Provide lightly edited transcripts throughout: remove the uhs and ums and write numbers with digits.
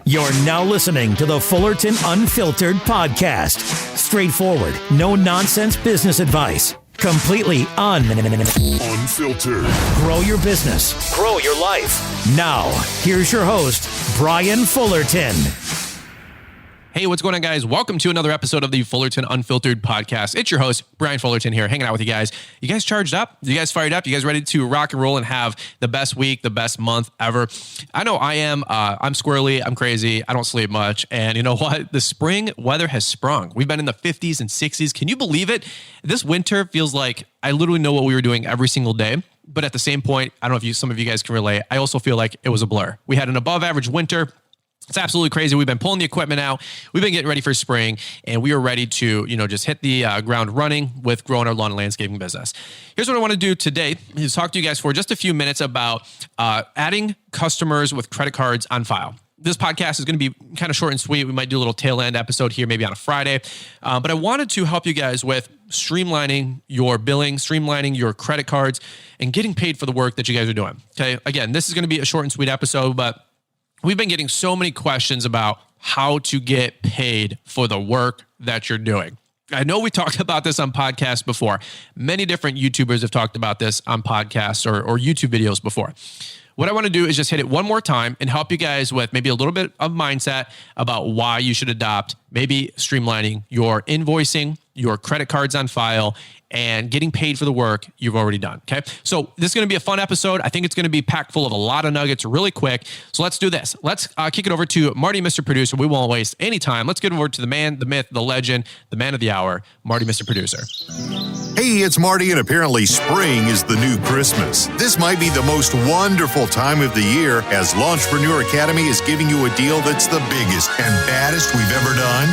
You're now listening to the Fullerton Unfiltered podcast. Straightforward, no nonsense business advice. Completely unfiltered. Grow your business. Grow your life. Now, here's your host, Brian Fullerton. Hey, what's going on, guys? Welcome to another episode of the Fullerton Unfiltered podcast. It's your host, Brian Fullerton here, hanging out with you guys. You guys charged up? You guys fired up? You guys ready to rock and roll and have the best week, the best month ever? I know I am. I'm squirrely. I'm crazy. I don't sleep much. And you know what? The spring weather has sprung. We've been in the 50s and 60s. Can you believe it? This winter feels like I literally know what we were doing every single day. But at the same point, I don't know if some of you guys can relate. I also feel like it was a blur. We had an above average winter. It's absolutely crazy. We've been pulling the equipment out. We've been getting ready for spring, and we are ready to, just hit the ground running with growing our lawn and landscaping business. Here's what I want to do today is talk to you guys for just a few minutes about adding customers with credit cards on file. This podcast is going to be kind of short and sweet. We might do a little tail end episode here, maybe on a Friday. But I wanted to help you guys with streamlining your billing, streamlining your credit cards, and getting paid for the work that you guys are doing. Okay. Again, this is going to be a short and sweet episode, but we've been getting so many questions about how to get paid for the work that you're doing. I know we talked about this on podcasts before. Many different YouTubers have talked about this on podcasts or YouTube videos before. What I want to do is just hit it one more time and help you guys with maybe a little bit of mindset about why you should adopt maybe streamlining your invoicing, your credit cards on file, and getting paid for the work you've already done, okay? So this is going to be a fun episode. I think it's going to be packed full of a lot of nuggets really quick. So let's do this. Let's kick it over to Marty, Mr. Producer. We won't waste any time. Let's get over to the man, the myth, the legend, the man of the hour, Marty, Mr. Producer. Hey, it's Marty, and apparently spring is the new Christmas. This might be the most wonderful time of the year, as Launchpreneur Academy is giving you a deal that's the biggest and baddest we've ever done.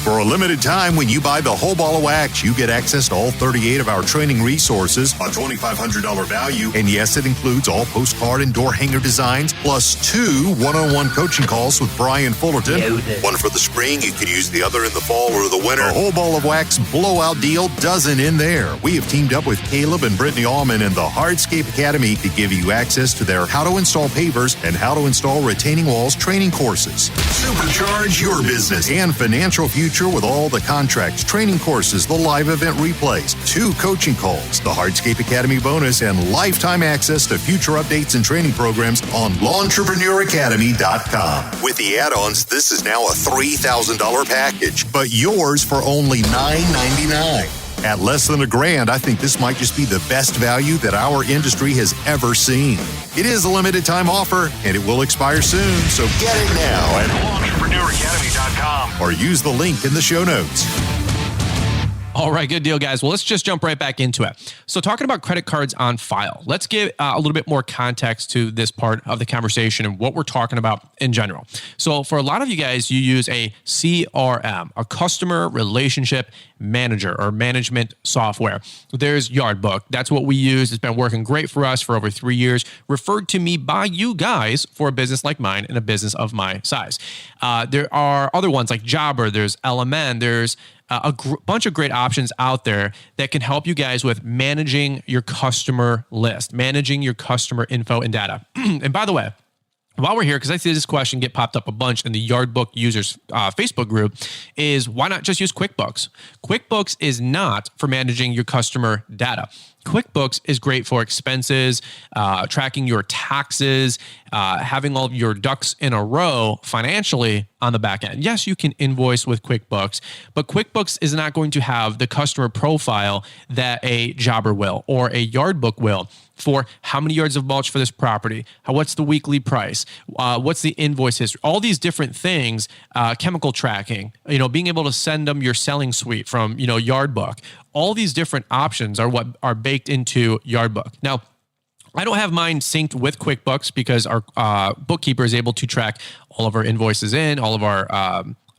For a limited time, when you buy the whole ball of wax, you get access to all 38 of our training resources, a $2,500 value, and yes, it includes all postcard and door hanger designs, plus 2 one-on-one coaching calls with Brian Fullerton. One for the spring, you could use the other in the fall or the winter. The whole ball of wax blowout deal doesn't end there. We have teamed up with Caleb and Brittany Allman and the Hardscape Academy to give you access to their How to Install Pavers and How to Install Retaining Walls training courses. Supercharge your business and financial future with all the contracts, training courses, the live event replays, 2 coaching calls, the Hardscape Academy bonus, and lifetime access to future updates and training programs on LawnTrepreneurAcademy.com. With the add-ons, this is now a $3,000 package, but yours for only $999. At less than $1,000, I think this might just be the best value that our industry has ever seen. It is a limited time offer, and it will expire soon, so get it now at LawnTrepreneurAcademy.com or use the link in the show notes. All right, good deal, guys. Well, let's just jump right back into it. So talking about credit cards on file, let's give a little bit more context to this part of the conversation and what we're talking about in general. So for a lot of you guys, you use a CRM, a customer relationship manager or management software. There's Yardbook. That's what we use. It's been working great for us for over 3 years, referred to me by you guys for a business like mine and a business of my size. There are other ones like Jobber, there's LMN, there's bunch of great options out there that can help you guys with managing your customer list, managing your customer info and data. And by the way, while we're here, because I see this question get popped up a bunch in the Yardbook users Facebook group, is why not just use QuickBooks? QuickBooks is not for managing your customer data. QuickBooks is great for expenses, tracking your taxes, having all of your ducks in a row financially on the back end. Yes, you can invoice with QuickBooks, but QuickBooks is not going to have the customer profile that a Jobber will or a Yardbook will for how many yards of mulch for this property, what's the weekly price, what's the invoice history, all these different things, chemical tracking, being able to send them your selling suite from, Yardbook. All these different options are what are baked into Yardbook. Now, I don't have mine synced with QuickBooks because our bookkeeper is able to track all of our invoices in, all of our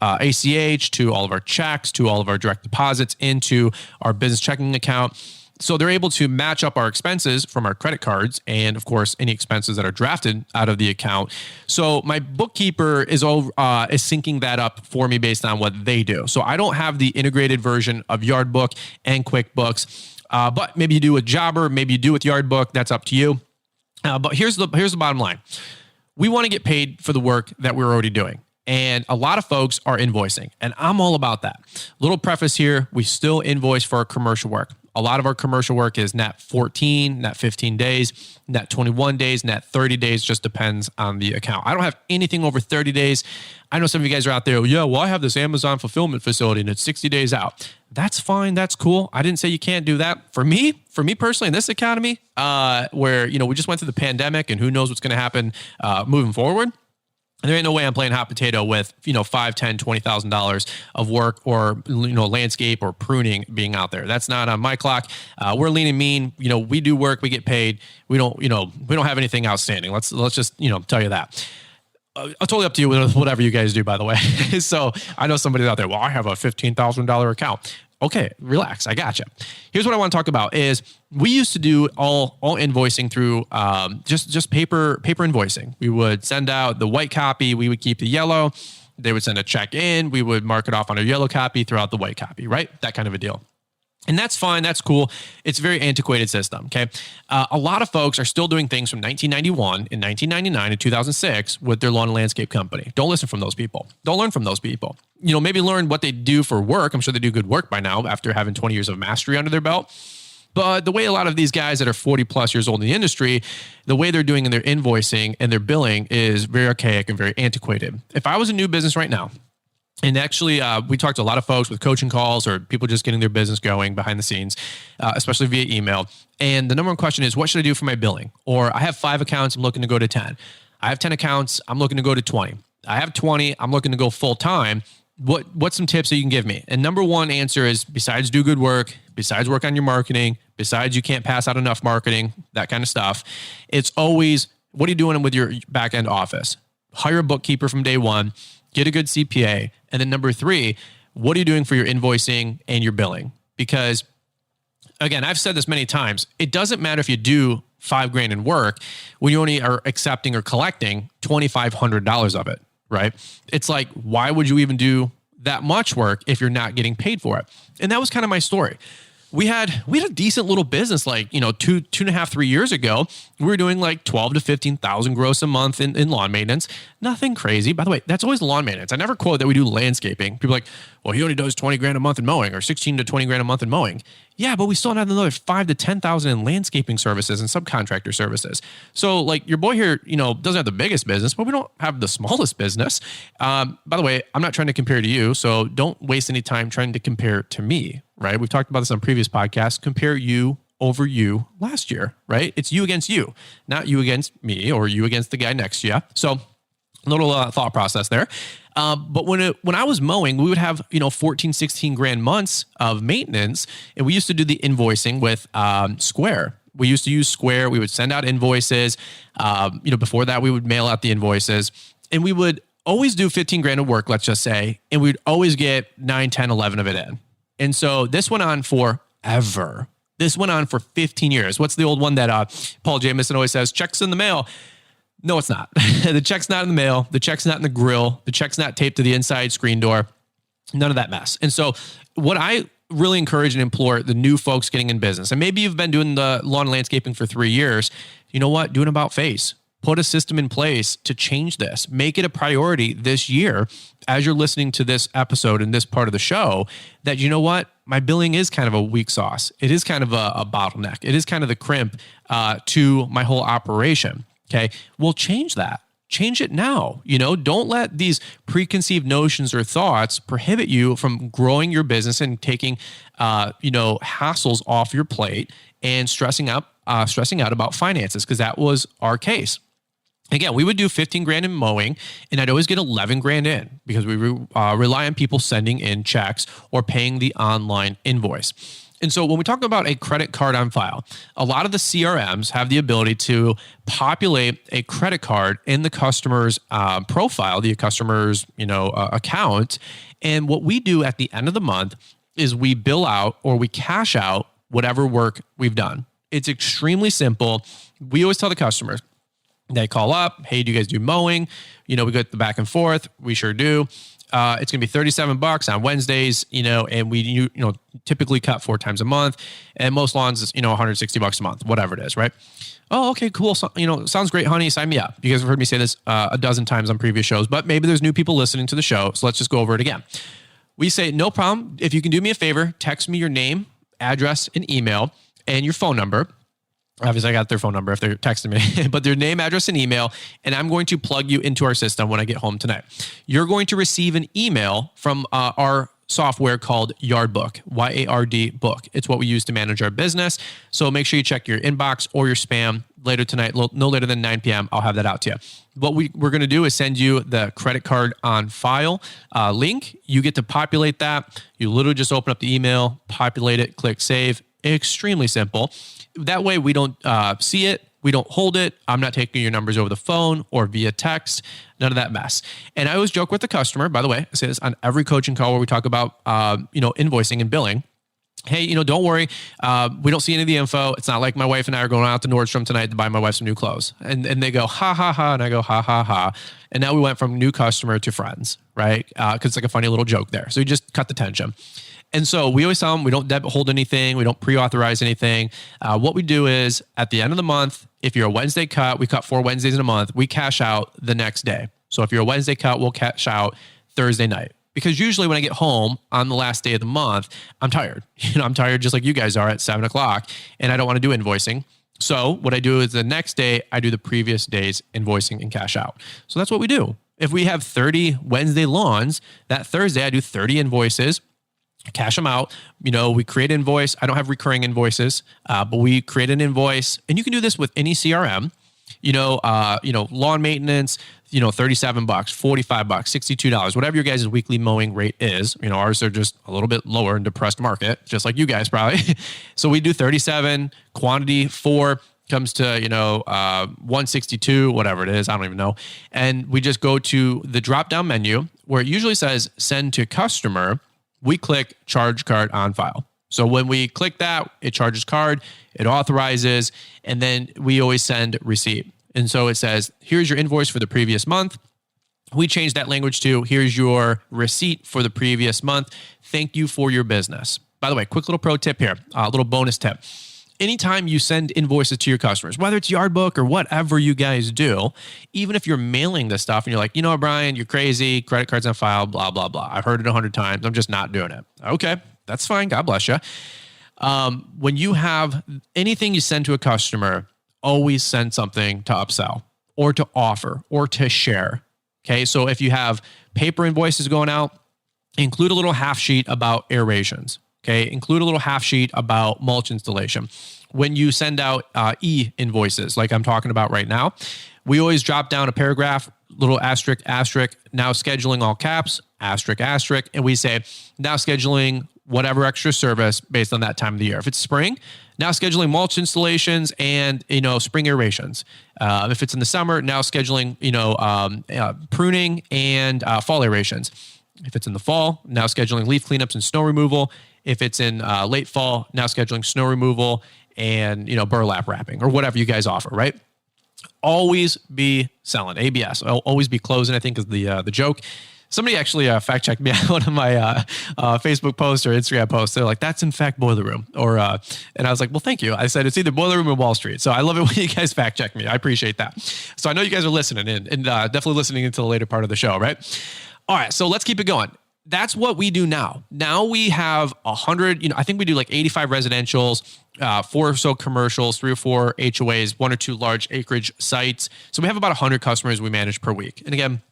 ACH, to all of our checks, to all of our direct deposits into our business checking account. So they're able to match up our expenses from our credit cards and, of course, any expenses that are drafted out of the account. So my bookkeeper is syncing that up for me based on what they do. So I don't have the integrated version of Yardbook and QuickBooks, but maybe you do with Jobber, maybe you do with Yardbook. That's up to you. But here's the bottom line. We want to get paid for the work that we're already doing. And a lot of folks are invoicing, and I'm all about that. Little preface here, we still invoice for our commercial work. A lot of our commercial work is net 14, net 15 days, net 21 days, net 30 days, just depends on the account. I don't have anything over 30 days. I know some of you guys are out there, yeah, well, I have this Amazon fulfillment facility and it's 60 days out. That's fine. That's cool. I didn't say you can't do that. For me personally, in this economy, where, we just went through the pandemic and who knows what's going to happen moving forward. There ain't no way I'm playing hot potato with, $5, $10, $20,000 of work or, landscape or pruning being out there. That's not on my clock. We're lean and mean. We do work, we get paid. We don't have anything outstanding. Let's just, tell you that. Totally up to you with whatever you guys do, by the way. So I know somebody's out there, well, I have a $15,000 account. Okay, relax. I gotcha. Here's what I want to talk about is we used to do all invoicing through just paper invoicing. We would send out the white copy. We would keep the yellow. They would send a check in. We would mark it off on a yellow copy, throw out the white copy, right? That kind of a deal. And that's fine. That's cool. It's a very antiquated system. Okay. A lot of folks are still doing things from 1991 and 1999 and 2006 with their lawn and landscape company. Don't listen from those people. Don't learn from those people. Maybe learn what they do for work. I'm sure they do good work by now after having 20 years of mastery under their belt. But the way a lot of these guys that are 40 plus years old in the industry, the way they're doing in their invoicing and their billing is very archaic and very antiquated. If I was a new business right now, and actually, we talked to a lot of folks with coaching calls or people just getting their business going behind the scenes, especially via email. And the number one question is, what should I do for my billing? Or I have 5 accounts, I'm looking to go to 10. I have 10 accounts, I'm looking to go to 20. I have 20, I'm looking to go full time. What's some tips that you can give me? And number one answer is, besides do good work, besides work on your marketing, besides you can't pass out enough marketing, that kind of stuff, it's always, what are you doing with your back end office? Hire a bookkeeper from day one. Get a good CPA. And then number 3, what are you doing for your invoicing and your billing? Because again, I've said this many times, it doesn't matter if you do $5,000 in work when you only are accepting or collecting $2,500 of it, right? It's like, why would you even do that much work if you're not getting paid for it? And that was kind of my story. We had a decent little business, like, 2.5, 3 years ago. We were doing like 12 to 15,000 gross a month in lawn maintenance. Nothing crazy. By the way, that's always lawn maintenance. I never quote that we do landscaping. People are like, well, he only does 20 grand a month in mowing or 16 to 20 grand a month in mowing. Yeah, but we still have another 5 to 10,000 in landscaping services and subcontractor services. So like your boy here, doesn't have the biggest business, but we don't have the smallest business. By the way, I'm not trying to compare to you, so don't waste any time trying to compare to me, right? We've talked about this on previous podcasts. Compare you over you last year, right? It's you against you, not you against me or you against the guy next to you. So little thought process there. But when I was mowing, we would have, 14, 16 grand months of maintenance. And we used to do the invoicing with Square. We used to use Square. We would send out invoices. Before that, we would mail out the invoices. And we would always do 15 grand of work, let's just say. And we'd always get 9, 10, 11 of it in. And so this went on forever. This went on for 15 years. What's the old one that Paul Jamison always says? Checks in the mail. No, it's not. The check's not in the mail. The check's not in the grill. The check's not taped to the inside screen door. None of that mess. And so what I really encourage and implore the new folks getting in business, and maybe you've been doing the lawn and landscaping for 3 years, you know what? Do an about face. Put a system in place to change this. Make it a priority this year as you're listening to this episode and this part of the show that, you know what? My billing is kind of a weak sauce. It is kind of a bottleneck. It is kind of the crimp to my whole operation. Okay. Well, change that. Change it now. Don't let these preconceived notions or thoughts prohibit you from growing your business and taking, hassles off your plate and stressing out about finances, because that was our case. Again, we would do 15 grand in mowing, and I'd always get 11 grand in because we rely on people sending in checks or paying the online invoice. And so when we talk about a credit card on file, a lot of the CRMs have the ability to populate a credit card in the customer's profile, the customer's account. And what we do at the end of the month is we bill out or we cash out whatever work we've done. It's extremely simple. We always tell the customers, They call up, hey, do you guys do mowing? We go the back and forth. We sure do. It's going to be $37 on Wednesdays, and we typically cut 4 times a month, and most lawns is, $160 a month, whatever it is, right? Oh, okay, cool. So, sounds great, honey. Sign me up. You guys have heard me say this a dozen times on previous shows, but maybe there's new people listening to the show. So let's just go over it again. We say, no problem. If you can do me a favor, text me your name, address, and email, and your phone number. Obviously, I got their phone number if they're texting me, but their name, address, and email, and I'm going to plug you into our system when I get home tonight. You're going to receive an email from our software called Yardbook, Y-A-R-D book. It's what we use to manage our business. So make sure you check your inbox or your spam later tonight, no later than 9 p.m. I'll have that out to you. What we're going to do is send you the credit card on file link. You get to populate that. You literally just open up the email, populate it, click save. Extremely simple. That way we don't see it. We don't hold it. I'm not taking your numbers over the phone or via text. None of that mess. And I always joke with the customer, by the way, I say this on every coaching call where we talk about, invoicing and billing. Hey, don't worry. We don't see any of the info. It's not like my wife and I are going out to Nordstrom tonight to buy my wife some new clothes. And they go, ha, ha, ha. And I go, ha, ha, ha. And now we went from new customer to friends, right? Because it's like a funny little joke there. So you just cut the tension. And so we always tell them we don't debit hold anything. We don't pre-authorize anything. What we do is at the end of the month, if you're a Wednesday cut, we cut 4 Wednesdays in a month, we cash out the next day. So if you're a Wednesday cut, we'll cash out Thursday night. Because usually when I get home on the last day of the month, I'm tired. I'm tired just like you guys are at 7 o'clock, and I don't want to do invoicing. So what I do is the next day, I do the previous day's invoicing and cash out. So that's what we do. If we have 30 Wednesday lawns, that Thursday I do 30 invoices, cash them out. We create an invoice. I don't have recurring invoices, but we create an invoice, and you can do this with any CRM. Lawn maintenance, $37, $45, $62, whatever your guys' weekly mowing rate is. Ours are just a little bit lower in depressed market, just like you guys probably. So we do 37, quantity 4 comes to, 162, whatever it is. I don't even know. And we just go to the drop-down menu where it usually says send to customer. We click charge card on file. So when we click that, it charges card, it authorizes, and then we always send receipt. And so it says, here's your invoice for the previous month. We change that language to, here's your receipt for the previous month. Thank you for your business. By the way, quick little pro tip here, a little bonus tip. Anytime you send invoices to your customers, whether it's Yardbook or whatever you guys do, even if you're mailing this stuff and you're like, Brian, you're crazy, credit cards on file, blah, blah, blah. I've heard it 100 times. I'm just not doing it. Okay, that's fine. God bless you. When you have anything you send to a customer, always send something to upsell or to offer or to share. Okay, so if you have paper invoices going out, include a little half sheet about aerations. Okay, include a little half sheet about mulch installation. When you send out e-invoices, like I'm talking about right now, we always drop down a paragraph, little asterisk, asterisk, now scheduling all caps, asterisk, asterisk, and we say now scheduling whatever extra service based on that time of the year. If it's spring, now scheduling mulch installations and, spring aerations. If it's in the summer, now scheduling, pruning and fall aerations. If it's in the fall, now scheduling leaf cleanups and snow removal. If it's in late fall, now scheduling snow removal and, burlap wrapping or whatever you guys offer, right? Always be selling. ABS. Always be closing, I think is the joke. Somebody actually fact checked me on one of my Facebook posts or Instagram posts. They're like, that's in fact Boiler Room. And I was like, well, thank you. I said, it's either Boiler Room or Wall Street. So I love it when you guys fact check me. I appreciate that. So I know you guys are listening and definitely listening into the later part of the show, right? All right, so let's keep it going. That's what we do now. Now we have 100, I think we do like 85 residentials, 4 or so commercials, 3 or 4 HOAs, 1 or 2 large acreage sites. So we have about 100 customers we manage per week. And again,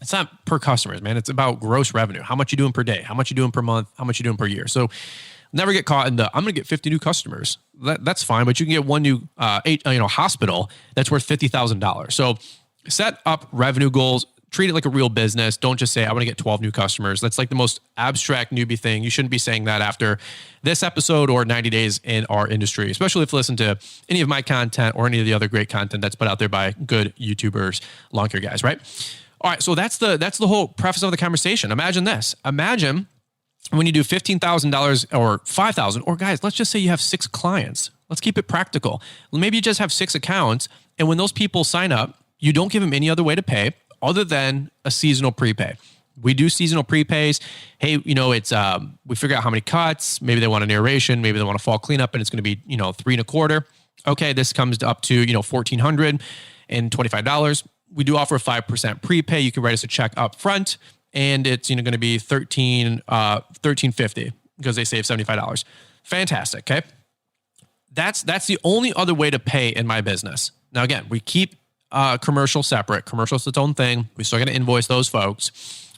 it's not per customers, man. It's about gross revenue. How much you doing per day? How much you doing per month? How much you doing per year? So never get caught in I'm going to get 50 new customers. That's fine, but you can get one new hospital that's worth $50,000. So set up revenue goals. Treat it like a real business. Don't just say, I want to get 12 new customers. That's like the most abstract newbie thing. You shouldn't be saying that after this episode or 90 days in our industry, especially if you listen to any of my content or any of the other great content that's put out there by good YouTubers, lawn care guys, right? All right, so that's the whole preface of the conversation. Imagine this. Imagine when you do $15,000 or $5,000, or guys, let's just say you have 6 clients. Let's keep it practical. Maybe you just have 6 accounts, and when those people sign up, you don't give them any other way to pay other than a seasonal prepay. We do seasonal prepays. Hey, it's we figure out how many cuts. Maybe they want an aeration. Maybe they want a fall cleanup, and it's going to be $3.25. Okay, this comes up to $1,425. We do offer a 5% prepay. You can write us a check up front, and it's going to be $1,350 because they save $75. Fantastic. Okay, that's the only other way to pay in my business. Now again, we keep commercial separate. Commercial's its own thing. We still got to invoice those folks.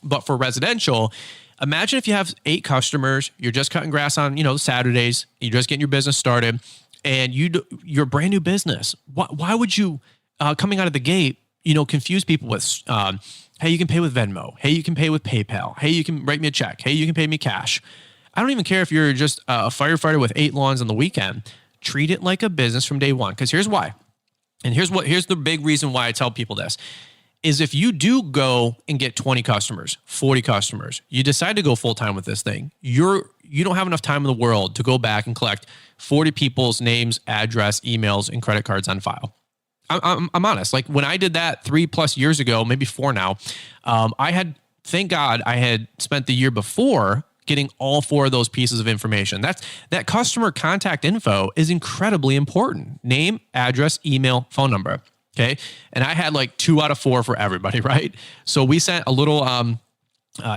But for residential, imagine if you have 8 customers, you're just cutting grass on, Saturdays, you're just getting your business started, and you're a brand new business. Why would you, coming out of the gate, confuse people with, hey, you can pay with Venmo. Hey, you can pay with PayPal. Hey, you can write me a check. Hey, you can pay me cash. I don't even care if you're just a firefighter with 8 lawns on the weekend. Treat it like a business from day one. Because here's why. And here's the big reason why I tell people this. Is if you do go and get 20 customers, 40 customers, you decide to go full-time with this thing, you don't have enough time in the world to go back and collect 40 people's names, address, emails, and credit cards on file. I'm honest. Like when I did that 3+ years ago, maybe 4 now, thank God I had spent the year before getting all 4 of those pieces of information. That customer contact info is incredibly important. Name, address, email, phone number. Okay. And I had like 2 out of 4 for everybody, right? So we sent a little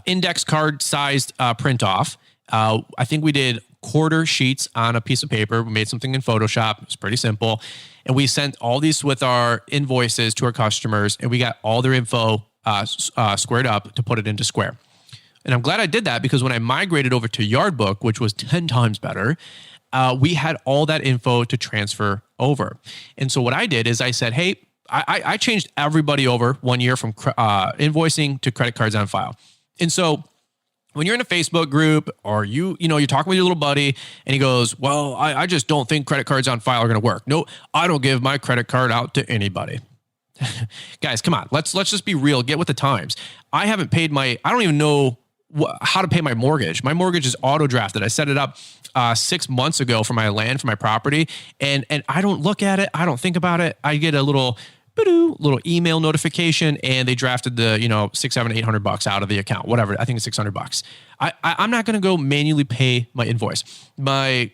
index card sized print off. I think we did quarter sheets on a piece of paper. We made something in Photoshop. It was pretty simple. And we sent all these with our invoices to our customers, and we got all their info squared up to put it into Square. And I'm glad I did that because when I migrated over to Yardbook, which was 10 times better, we had all that info to transfer over. And so what I did is I said, hey, I changed everybody over 1 year from invoicing to credit cards on file. And so when you're in a Facebook group or you're talking with your little buddy and he goes, well, I just don't think credit cards on file are going to work. No, I don't give my credit card out to anybody. Guys, come on. Let's just be real. Get with the times. I haven't paid I don't even know how to pay my mortgage. My mortgage is auto drafted. I set it up 6 months ago for my land, for my property. And I don't look at it. I don't think about it. I get a little email notification and they drafted the, $600, $700, $800 out of the account, whatever. I think it's $600. I'm not going to go manually pay my invoice. My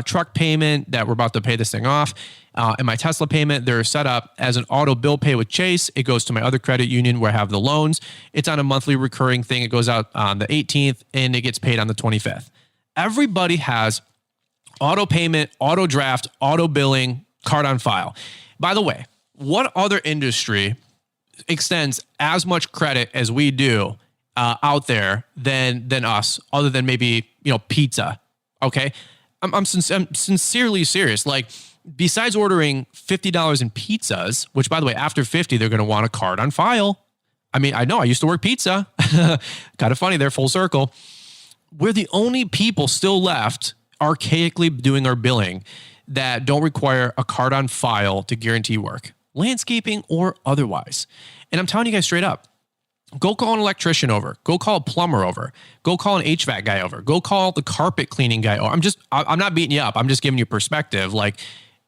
truck payment that we're about to pay this thing off and my Tesla payment, they're set up as an auto bill pay with Chase. It goes to my other credit union where I have the loans. It's on a monthly recurring thing. It goes out on the 18th and it gets paid on the 25th. Everybody has auto payment, auto draft, auto billing, card on file. By the way, what other industry extends as much credit as we do out there than us, other than maybe, pizza? Okay. I'm sincerely serious. Like, besides ordering $50 in pizzas, which by the way, after 50, they're going to want a card on file. I mean, I know I used to work pizza. Kind of funny there, full circle. We're the only people still left archaically doing our billing that don't require a card on file to guarantee work, landscaping or otherwise. And I'm telling you guys straight up, go call an electrician over, go call a plumber over, go call an HVAC guy over, go call the carpet cleaning guy over. I'm not beating you up. I'm just giving you perspective. Like,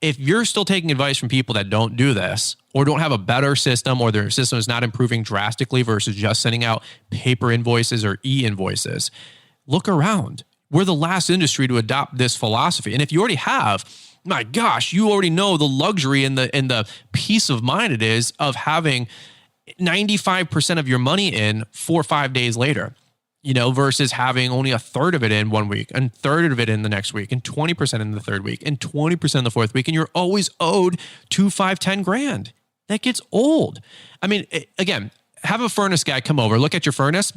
if you're still taking advice from people that don't do this or don't have a better system or their system is not improving drastically versus just sending out paper invoices or e-invoices, look around. We're the last industry to adopt this philosophy. And if you already have, my gosh, you already know the luxury and the peace of mind it is of having 95% of your money in 4 or 5 days later, versus having only a third of it in 1 week and third of it in the next week and 20% in the third week and 20% in the fourth week. And you're always owed $2, $5, $10,000. That gets old. I mean, again, have a furnace guy come over, look at your furnace,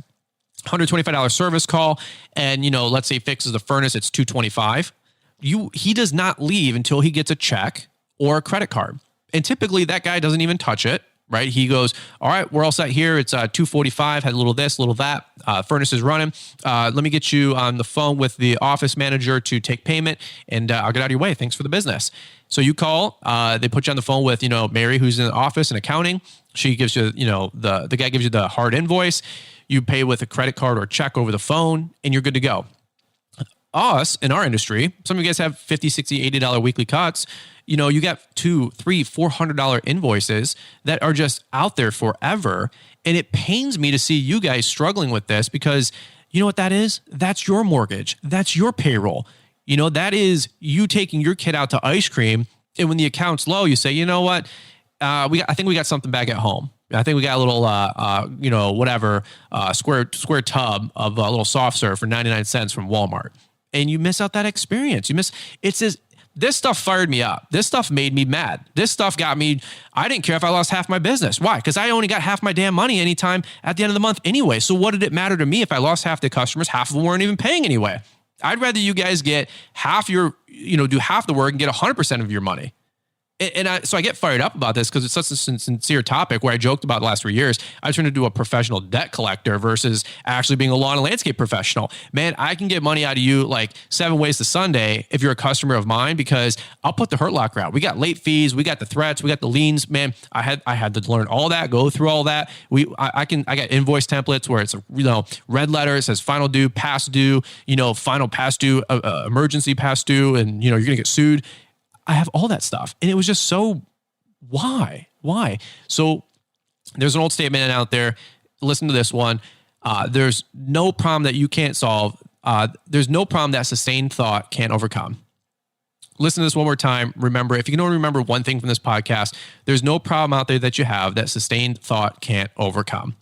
$125 service call. And, let's say he fixes the furnace, it's $225. He does not leave until he gets a check or a credit card. And typically that guy doesn't even touch it, right? He goes, all right, we're all set here. It's $245, had a little this, a little that. Furnace is running. Let me get you on the phone with the office manager to take payment and I'll get out of your way. Thanks for the business. So you call, they put you on the phone with, Mary, who's in the office in accounting. She gives you, the guy gives you the hard invoice. You pay with a credit card or check over the phone and you're good to go. us in our industry, some of you guys have $50, $60, $80 weekly cuts. You know, you got $200, $300, $400 invoices that are just out there forever. And it pains me to see you guys struggling with this because you know what that is? That's your mortgage. That's your payroll. You know, that is you taking your kid out to ice cream. And when the account's low, you say, you know what? I think we got something back at home. I think we got a little, square tub of a little soft serve for 99 cents from Walmart. And you miss out that experience. This stuff fired me up. This stuff made me mad. This stuff got me, I didn't care if I lost half my business. Why? Because I only got half my damn money anytime at the end of the month anyway. So what did it matter to me if I lost half the customers? Half of them weren't even paying anyway. I'd rather you guys get half do half the work and get 100% of your money. So I get fired up about this because it's such a sincere topic where I joked about the last 3 years. I turned into a professional debt collector versus actually being a lawn and landscape professional. Man, I can get money out of you like 7 ways to Sunday if you're a customer of mine because I'll put the hurt lock route. We got late fees, we got the threats, we got the liens. Man, I had to learn all that, go through all that. I got invoice templates where it's red letter, it says final due, past due, final past due, emergency past due, and you're gonna get sued. I have all that stuff. And it was just so, why? So there's an old statement out there. Listen to this one. There's no problem that you can't solve. There's no problem that sustained thought can't overcome. Listen to this one more time. Remember, if you can only remember one thing from this podcast, there's no problem out there that you have that sustained thought can't overcome.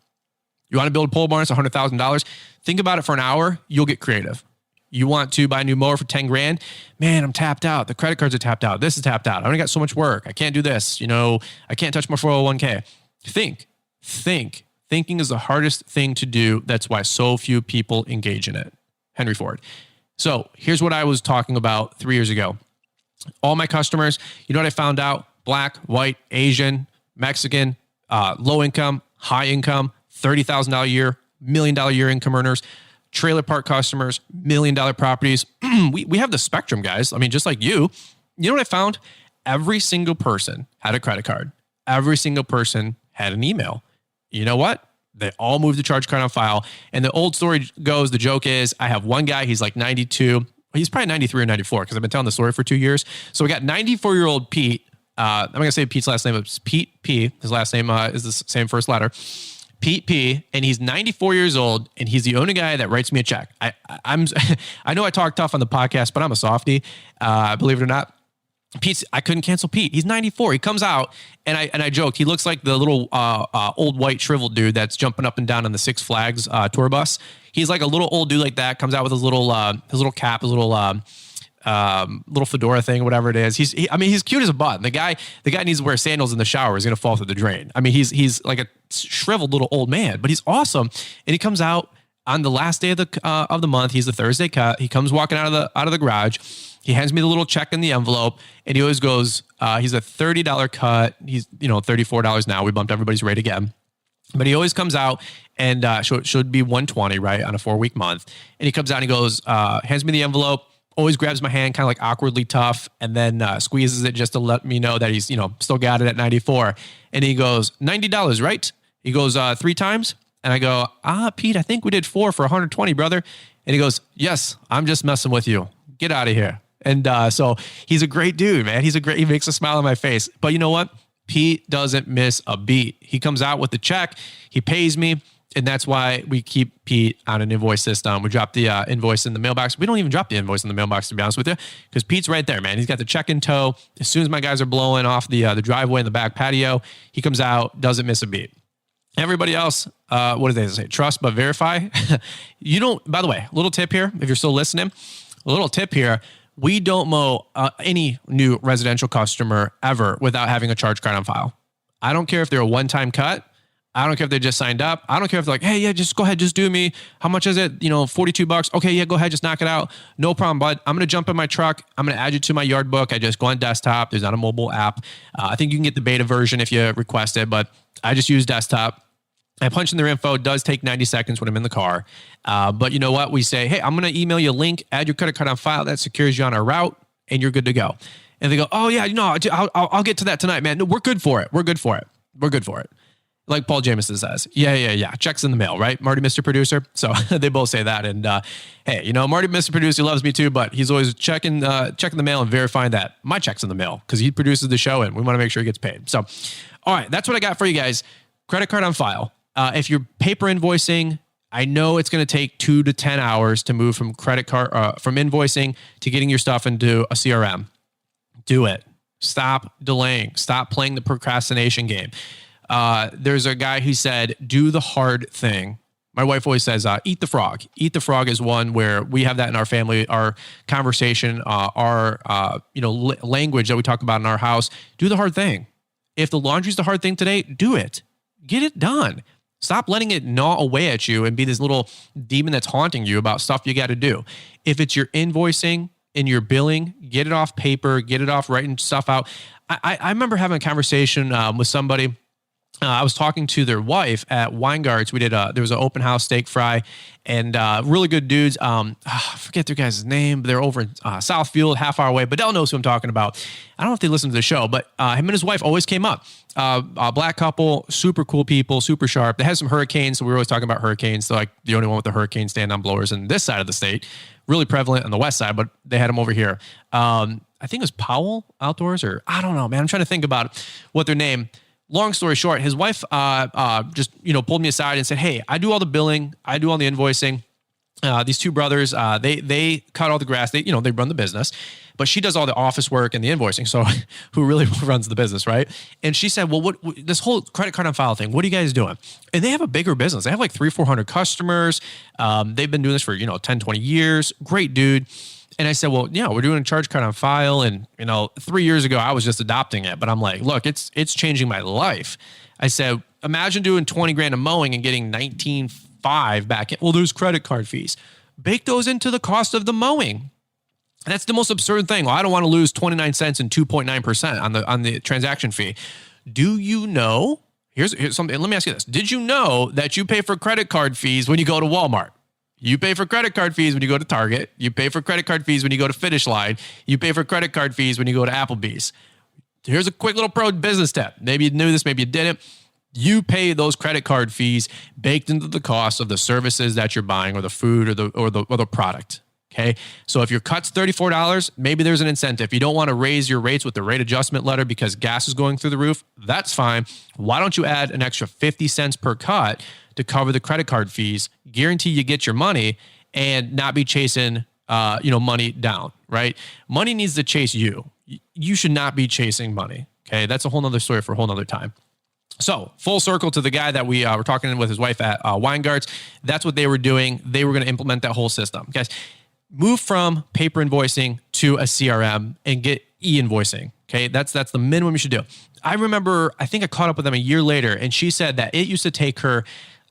You want to build a pole barn, it's $100,000. Think about it for an hour. You'll get creative. You want to buy a new mower for 10 grand? Man, I'm tapped out. The credit cards are tapped out. This is tapped out. I only got so much work. I can't do this. I can't touch my 401k. Think. Thinking is the hardest thing to do. That's why so few people engage in it. Henry Ford. So here's what I was talking about 3 years ago. All my customers, you know what I found out? Black, white, Asian, Mexican, low income, high income, $30,000 a year, $1 million a year income earners, trailer park customers, $1 million properties. We have the spectrum, guys. I mean, just like you. You know what I found? Every single person had a credit card. Every single person had an email. You know what? They all moved the charge card on file. And the old story goes, the joke is, I have one guy, he's like 92. He's probably 93 or 94 because I've been telling the story for 2 years. So we got 94-year-old Pete. I'm going to say Pete's last name. It's Pete P. His last name is the same first letter. Pete P, and he's 94 years old, and he's the only guy that writes me a check. I know I talk tough on the podcast, but I'm a softie, believe it or not. I couldn't cancel Pete. He's 94. He comes out, and I joked. He looks like the little old white shriveled dude that's jumping up and down on the Six Flags tour bus. He's like a little old dude like that. Comes out with his little cap, his little fedora thing, whatever it is. He's cute as a button. The guy needs to wear sandals in the shower. He's going to fall through the drain. I mean, he's like a shriveled little old man, but he's awesome. And he comes out on the last day of the month. He's the Thursday cut. He comes walking out of the garage. He hands me the little check in the envelope, and he always goes, he's a $30 cut. He's, $34 now. We bumped everybody's rate again. But he always comes out and should be $120, right, on a 4-week month. And he comes out and he goes, hands me the envelope, always grabs my hand, kind of like awkwardly tough, and then squeezes it just to let me know that he's, still got it at 94. And he goes, $90, right? He goes, 3 times. And I go, Pete, I think we did 4 for 120, brother. And he goes, yes, I'm just messing with you. Get out of here. And so he's a great dude, man. He makes a smile on my face. But you know what? Pete doesn't miss a beat. He comes out with the check. He pays me. And that's why we keep Pete on an invoice system. We drop the invoice in the mailbox. We don't even drop the invoice in the mailbox, to be honest with you, because Pete's right there, man. He's got the check in tow. As soon as my guys are blowing off the driveway in the back patio, he comes out, doesn't miss a beat. Everybody else, what do they say? Trust but verify. By the way, little tip here, if you're still listening, a little tip here. We don't mow any new residential customer ever without having a charge card on file. I don't care if they're a one-time cut. I don't care if they just signed up. I don't care if they're like, hey, yeah, just go ahead, just do me. How much is it? $42. Okay, yeah, go ahead, just knock it out. No problem, bud. I'm going to jump in my truck. I'm going to add you to my yard book. I just go on desktop. There's not a mobile app. I think you can get the beta version if you request it, but I just use desktop. I punch in their info. It does take 90 seconds when I'm in the car. But you know what? We say, hey, I'm going to email you a link, add your credit card on file. That secures you on our route, and you're good to go. And they go, oh, yeah, I'll get to that tonight, man. No, we're good for it. We're good for it. Like Paul Jameson says, yeah. Checks in the mail, right? Marty, Mr. Producer. So they both say that. And hey, Marty, Mr. Producer loves me too, but he's always checking the mail and verifying that my check's in the mail because he produces the show and we want to make sure he gets paid. So, all right, that's what I got for you guys. Credit card on file. If you're paper invoicing, I know it's going to take 2 to 10 hours to move from credit card, from invoicing to getting your stuff into a CRM. Do it. Stop delaying. Stop playing the procrastination game. There's a guy who said, do the hard thing. My wife always says, eat the frog. Eat the frog is one where we have that in our family, our conversation, our language that we talk about in our house. Do the hard thing. If the laundry's the hard thing today, do it. Get it done. Stop letting it gnaw away at you and be this little demon that's haunting you about stuff you got to do. If it's your invoicing and your billing, get it off paper, get it off writing stuff out. I remember having a conversation with somebody. I was talking to their wife at Weingart's. We did there was an open house steak fry and really good dudes. I forget their guys' name, but they're over in Southfield, half hour away. But Dell knows who I'm talking about. I don't know if they listen to the show, but him and his wife always came up. A black couple, super cool people, super sharp. They had some hurricanes, so we were always talking about hurricanes. So like the only one with the hurricane stand-on blowers in this side of the state. Really prevalent on the west side, but they had them over here. I think it was Powell Outdoors, or I don't know, man. I'm trying to think about what their name. Long story short, his wife just pulled me aside and said, "Hey, I do all the billing, I do all the invoicing. These two brothers, they cut all the grass. They run the business, but she does all the office work and the invoicing. So, who really runs the business, right?" And she said, "Well, what this whole credit card on file thing? What are you guys doing?" And they have a bigger business. They have like 300-400 customers. They've been doing this for 10-20 years. Great dude. And I said, well, yeah, we're doing a charge card on file. And, 3 years ago, I was just adopting it. But I'm like, look, it's changing my life. I said, imagine doing 20 grand of mowing and getting 19.5 back in. Well, there's credit card fees. Bake those into the cost of the mowing. That's the most absurd thing. Well, I don't want to lose 29 cents and 2.9% on the transaction fee. Do you know? Here's something. Let me ask you this. Did you know that you pay for credit card fees when you go to Walmart? You pay for credit card fees when you go to Target. You pay for credit card fees when you go to Finish Line. You pay for credit card fees when you go to Applebee's. Here's a quick little pro business tip. Maybe you knew this, maybe you didn't. You pay those credit card fees baked into the cost of the services that you're buying, or the food, or the product. Okay. So if your cut's $34, maybe there's an incentive. You don't want to raise your rates with the rate adjustment letter because gas is going through the roof. That's fine. Why don't you add an extra 50 cents per cut to cover the credit card fees, guarantee you get your money, and not be chasing, money down, right? Money needs to chase you. You should not be chasing money. Okay. That's a whole nother story for a whole nother time. So full circle to the guy that we were talking with his wife at Weingart's. That's what they were doing. They were going to implement that whole system. Guys, move from paper invoicing to a CRM and get e-invoicing. Okay. That's the minimum you should do. I remember, I think I caught up with them a year later, and she said that it used to take her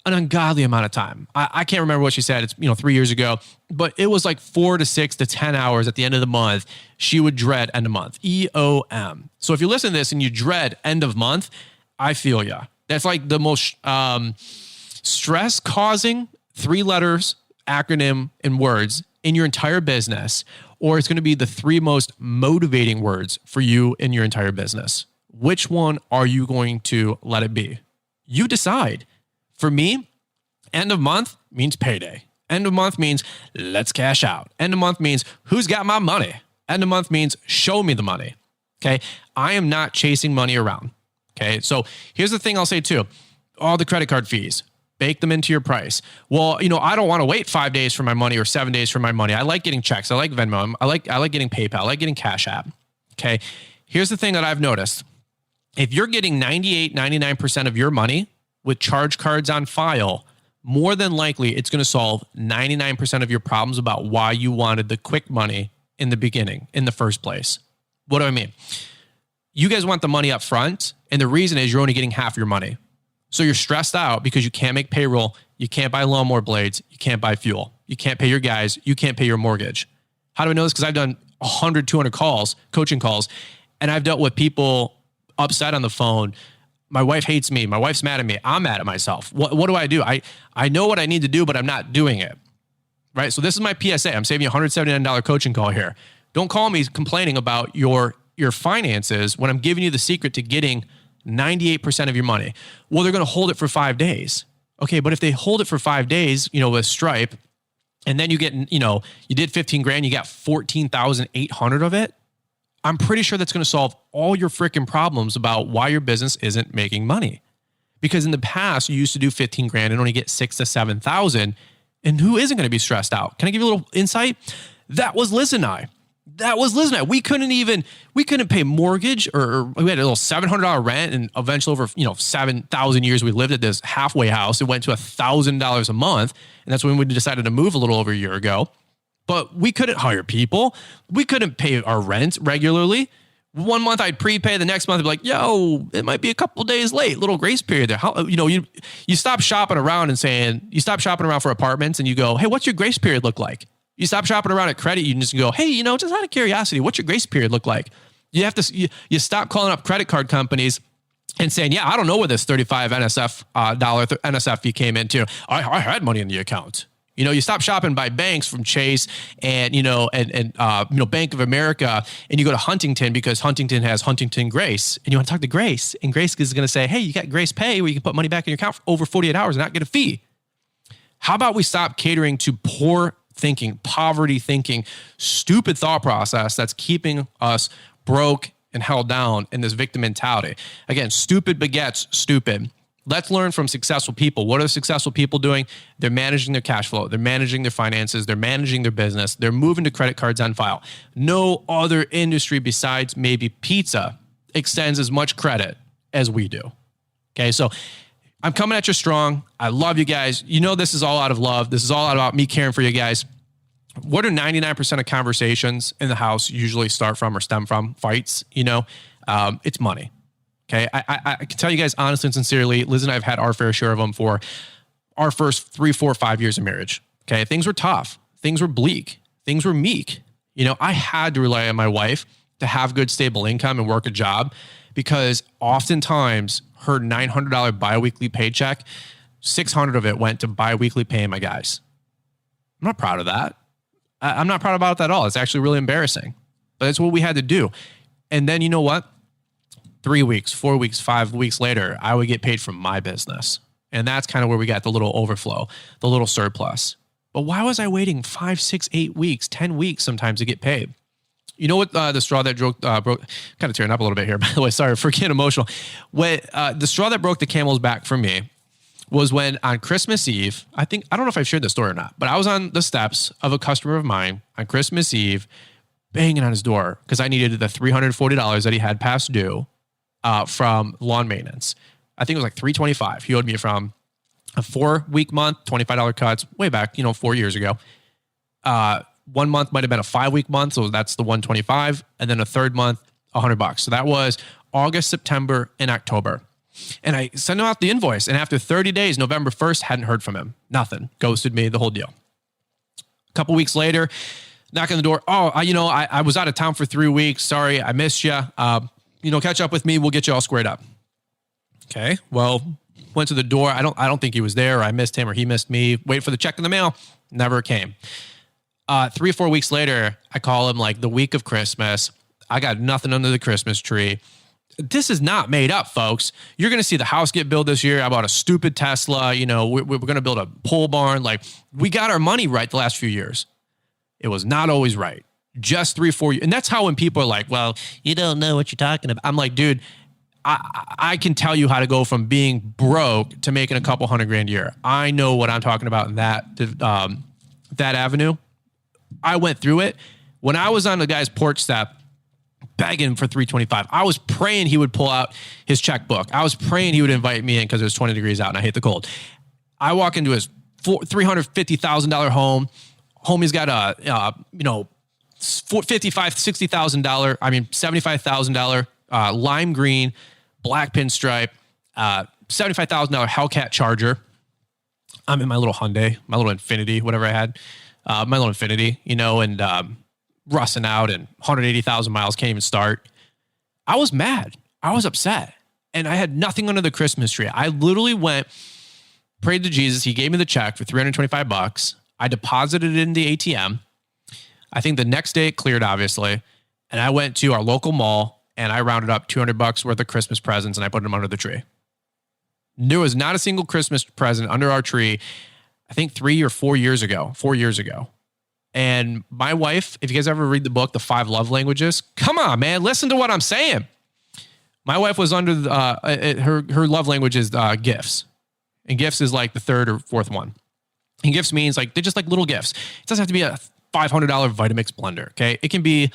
an ungodly amount of time. I can't remember what she said. It's 3 years ago, but it was like 4 to 6 to 10 hours at the end of the month. She would dread end of month, EOM. So if you listen to this and you dread end of month, I feel ya. That's like the most stress causing 3 letters, acronym, and words in your entire business, or it's going to be the 3 most motivating words for you in your entire business. Which one are you going to let it be? You decide. For me, end of month means payday. End of month means let's cash out. End of month means who's got my money? End of month means show me the money. Okay. I am not chasing money around. Okay. So here's the thing I'll say too. All the credit card fees, bake them into your price. Well, I don't want to wait 5 days for my money or 7 days for my money. I like getting checks. I like Venmo. I like getting PayPal. I like getting Cash App. Okay. Here's the thing that I've noticed. If you're getting 98, 99% of your money with charge cards on file, more than likely it's going to solve 99% of your problems about why you wanted the quick money in the beginning, in the first place. What do I mean? You guys want the money up front, and the reason is you're only getting half your money. So you're stressed out because you can't make payroll, you can't buy lawnmower blades, you can't buy fuel, you can't pay your guys, you can't pay your mortgage. How do I know this? Because I've done 100, 200 calls, coaching calls, and I've dealt with people upset on the phone. My wife hates me. My wife's mad at me. I'm mad at myself. What do I do? I know what I need to do, but I'm not doing it. Right? So this is my PSA. I'm saving you a $179 coaching call here. Don't call me complaining about your finances when I'm giving you the secret to getting 98% of your money. Well, they're going to hold it for 5 days. Okay, but if they hold it for 5 days, with Stripe, and then you get, you did 15 grand, you got 14,800 of it. I'm pretty sure that's going to solve all your freaking problems about why your business isn't making money. Because in the past, you used to do 15 grand and only get 6 to 7,000. And who isn't going to be stressed out? Can I give you a little insight? That was Liz and I. We couldn't pay mortgage, or we had a little $700 rent, and eventually over 7,000 years we lived at this halfway house. It went to $1,000 a month, and that's when we decided to move a little over a year ago. But we couldn't hire people. We couldn't pay our rent regularly. One month I'd prepay, the next month I'd be like, yo, it might be a couple days late, little grace period there. How, you stop shopping around for apartments and you go, hey, what's your grace period look like? You stop shopping around at credit unions and go, hey, just out of curiosity, what's your grace period look like? You have to, you stop calling up credit card companies and saying, yeah, I don't know where this $35 NSF fee came into. I had money in the account. You stop shopping by banks from Chase and Bank of America, and you go to Huntington because Huntington has Huntington Grace, and you want to talk to Grace, and Grace is going to say, hey, you got Grace Pay where you can put money back in your account for over 48 hours and not get a fee. How about we stop catering to poor thinking, poverty thinking, stupid thought process that's keeping us broke and held down in this victim mentality? Again, stupid begets stupid. Let's learn from successful people. What are successful people doing? They're managing their cash flow. They're managing their finances. They're managing their business. They're moving to credit cards on file. No other industry besides maybe pizza extends as much credit as we do. Okay, so I'm coming at you strong. I love you guys. This is all out of love. This is all out about me caring for you guys. What do 99% of conversations in the house usually start from or stem from? Fights, it's money. Okay, I can tell you guys honestly and sincerely, Liz and I have had our fair share of them for our first 3, 4, 5 years of marriage. Okay, things were tough. Things were bleak. Things were meek. I had to rely on my wife to have good, stable income and work a job, because oftentimes her $900 biweekly paycheck, 600 of it went to biweekly paying my guys. I'm not proud of that. I'm not proud about that at all. It's actually really embarrassing, but that's what we had to do. And then you know what? 3 weeks, 4 weeks, 5 weeks later, I would get paid from my business. And that's kind of where we got the little overflow, the little surplus. But why was I waiting 5, 6, 8 weeks, 10 weeks sometimes to get paid? You know what the straw that broke, kind of tearing up a little bit here, by the way, sorry for getting emotional. When, the straw that broke the camel's back for me was when on Christmas Eve, I don't know if I've shared this story or not, but I was on the steps of a customer of mine on Christmas Eve, banging on his door because I needed the $340 that he had past due from lawn maintenance. I think it was like $325. He owed me from a 4-week month, $25 cuts way back, 4 years ago. 1 month might've been a 5-week month. So that's the $125. And then a third month, $100. So that was August, September, and October. And I sent him out the invoice. And after 30 days, November 1st, hadn't heard from him. Nothing. Ghosted me, the whole deal. A couple weeks later, knock on the door. Oh, I was out of town for 3 weeks. Sorry, I missed you. Catch up with me. We'll get you all squared up. Okay. Well, went to the door. I don't think he was there, or I missed him, or he missed me. Wait for the check in the mail. Never came. 3 or 4 weeks later, I call him like the week of Christmas. I got nothing under the Christmas tree. This is not made up, folks. You're going to see the house get built this year. I bought a stupid Tesla. We're going to build a pole barn. Like, we got our money right the last few years. It was not always right. Just 3, 4 years. And that's how when people are like, well, you don't know what you're talking about. I'm like, dude, I can tell you how to go from being broke to making a couple $100,000 a year. I know what I'm talking about in that avenue. I went through it. When I was on the guy's porch step begging for $325, I was praying he would pull out his checkbook. I was praying he would invite me in because it was 20 degrees out and I hate the cold. I walk into his $350,000 home. Homie's got a, $55,000, $60,000, $75,000 lime green, black pinstripe, $75,000 Hellcat Charger. I'm in my little Hyundai, my little Infinity, whatever I had. My little Infinity, and rusting out and 180,000 miles, can't even start. I was mad. I was upset. And I had nothing under the Christmas tree. I literally went, prayed to Jesus. He gave me the check for $325. I deposited it in the ATM. I think the next day it cleared, obviously. And I went to our local mall and I rounded up $200 worth of Christmas presents and I put them under the tree. There was not a single Christmas present under our tree, I think 4 years ago. And my wife, if you guys ever read the book, The 5 Love Languages, come on, man, listen to what I'm saying. My wife was under her love language is gifts. And gifts is like the third or fourth one. And gifts means like, they're just like little gifts. It doesn't have to be a $500 Vitamix blender, okay? It can be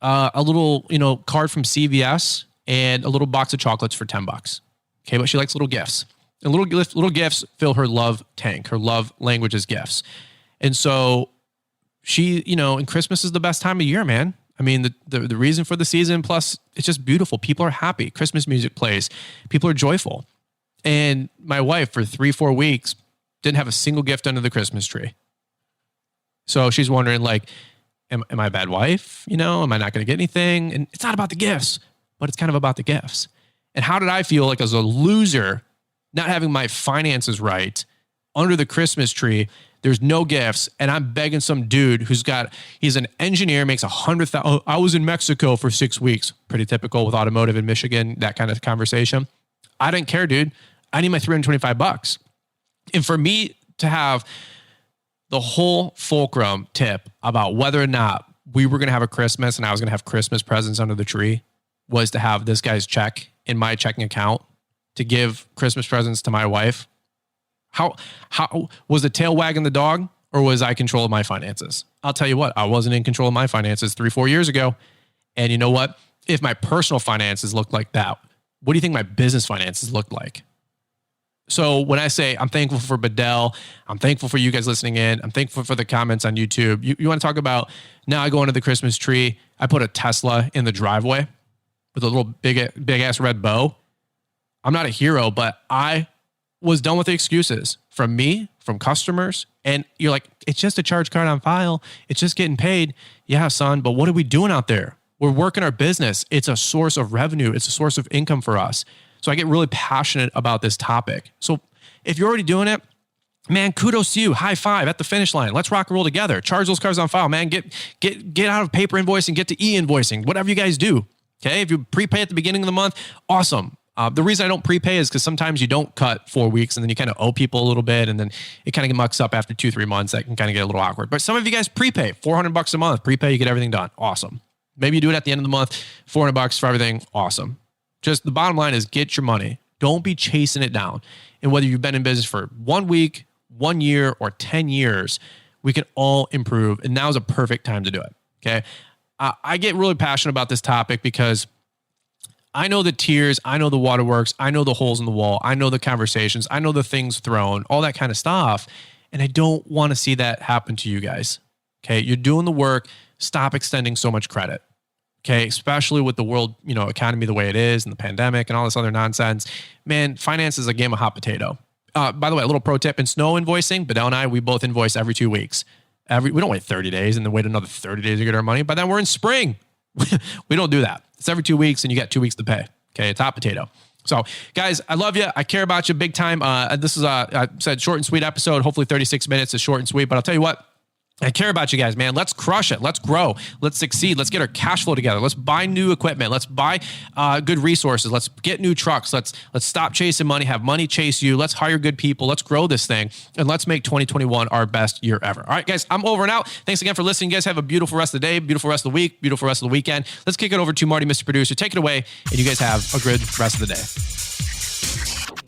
a little, card from CVS and a little box of chocolates for $10. Okay, but she likes little gifts. And little gifts fill her love tank. Her love language is gifts. And so she, and Christmas is the best time of year, man. I mean, the reason for the season, plus it's just beautiful. People are happy. Christmas music plays. People are joyful. And my wife, for 3-4 weeks, didn't have a single gift under the Christmas tree. So she's wondering, like, am I a bad wife? Am I not going to get anything? And it's not about the gifts, but it's kind of about the gifts. And how did I feel like as a loser, not having my finances right under the Christmas tree? There's no gifts, and I'm begging some dude he's an engineer, makes $100,000. Oh, I was in Mexico for 6 weeks. Pretty typical with automotive in Michigan, that kind of conversation. I didn't care, dude. I need my $325. And for me to have the whole fulcrum tip about whether or not we were going to have a Christmas and I was going to have Christmas presents under the tree was to have this guy's check in my checking account to give Christmas presents to my wife. How was the tail wagging the dog, or was I controlling my finances? I'll tell you what, I wasn't in control of my finances 3-4 years ago. And you know what? If my personal finances looked like that, what do you think my business finances looked like? So when I say I'm thankful for Bedell, I'm thankful for you guys listening in, I'm thankful for the comments on YouTube. You want to talk about, now I go under the Christmas tree, I put a Tesla in the driveway with a little big ass red bow. I'm not a hero, but I was done with the excuses from me, from customers. And you're like, it's just a charge card on file. It's just getting paid. Yeah, son, but what are we doing out there? We're working our business. It's a source of revenue. It's a source of income for us. So I get really passionate about this topic. So if you're already doing it, man, kudos to you. High five at the finish line. Let's rock and roll together. Charge those cards on file, man. Get out of paper invoicing, get to e-invoicing, whatever you guys do. Okay. If you prepay at the beginning of the month, awesome. The reason I don't prepay is because sometimes you don't cut 4 weeks and then you kind of owe people a little bit and then it kind of mucks up after 2-3 months. That can kind of get a little awkward. But some of you guys prepay $400 a month. Prepay, you get everything done. Awesome. Maybe you do it at the end of the month, $400 for everything. Awesome. Just the bottom line is get your money. Don't be chasing it down. And whether you've been in business for 1 week, 1 year, or 10 years, we can all improve. And now is a perfect time to do it. Okay. I get really passionate about this topic because I know the tears, I know the waterworks, I know the holes in the wall, I know the conversations, I know the things thrown, all that kind of stuff. And I don't want to see that happen to you guys. Okay. You're doing the work. Stop extending so much credit. Okay. Especially with the world, economy the way it is and the pandemic and all this other nonsense. Man, finance is a game of hot potato. By the way, a little pro tip in snow invoicing, Bedell and I, we both invoice every 2 weeks. We don't wait 30 days and then wait another 30 days to get our money. By then we're in spring. We don't do that. It's every 2 weeks and you got 2 weeks to pay. Okay. It's hot potato. So guys, I love you. I care about you big time. This is I said short and sweet episode. Hopefully 36 minutes is short and sweet, but I'll tell you what, I care about you guys, man. Let's crush it. Let's grow. Let's succeed. Let's get our cash flow together. Let's buy new equipment. Let's buy good resources. Let's get new trucks. Let's stop chasing money. Have money chase you. Let's hire good people. Let's grow this thing. And let's make 2021 our best year ever. All right, guys, I'm over and out. Thanks again for listening. You guys have a beautiful rest of the day, beautiful rest of the week, beautiful rest of the weekend. Let's kick it over to Marty, Mr. Producer. Take it away, and you guys have a good rest of the day.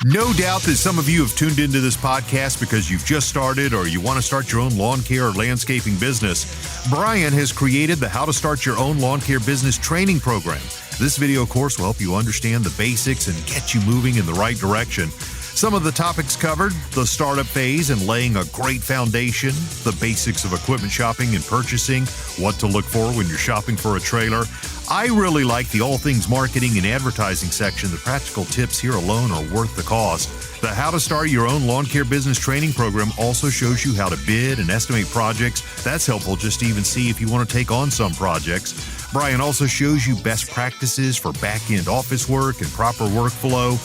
No doubt that some of you have tuned into this podcast because you've just started or you want to start your own lawn care or landscaping business. Brian has created the How to Start Your Own Lawn Care Business training program. This video course will help you understand the basics and get you moving in the right direction. Some of the topics covered: the startup phase and laying a great foundation, the basics of equipment shopping and purchasing, what to look for when you're shopping for a trailer. I really like the all things marketing and advertising section. The practical tips here alone are worth the cost. The How to Start Your Own Lawn Care Business training program also shows you how to bid and estimate projects. That's helpful just to even see if you want to take on some projects. Brian also shows you best practices for back-end office work and proper workflow.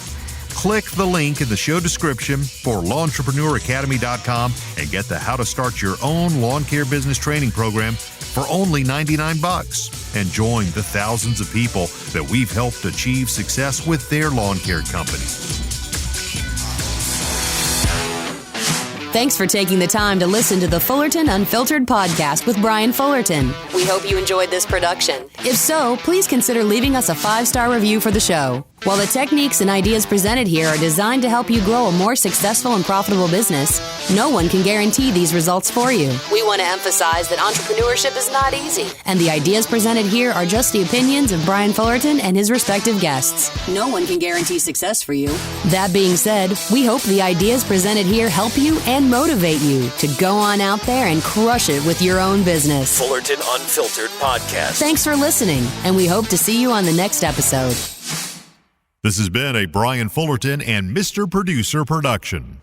Click the link in the show description for LawEntrepreneurAcademy.com and get the How to Start Your Own Lawn Care Business training program for only $99. And join the thousands of people that we've helped achieve success with their lawn care company. Thanks for taking the time to listen to the Fullerton Unfiltered podcast with Brian Fullerton. We hope you enjoyed this production. If so, please consider leaving us a 5-star review for the show. While the techniques and ideas presented here are designed to help you grow a more successful and profitable business, no one can guarantee these results for you. We want to emphasize that entrepreneurship is not easy, and the ideas presented here are just the opinions of Brian Fullerton and his respective guests. No one can guarantee success for you. That being said, we hope the ideas presented here help you and motivate you to go on out there and crush it with your own business. Fullerton Unfiltered Podcast. Thanks for listening, and we hope to see you on the next episode. This has been a Brian Fullerton and Mr. Producer production.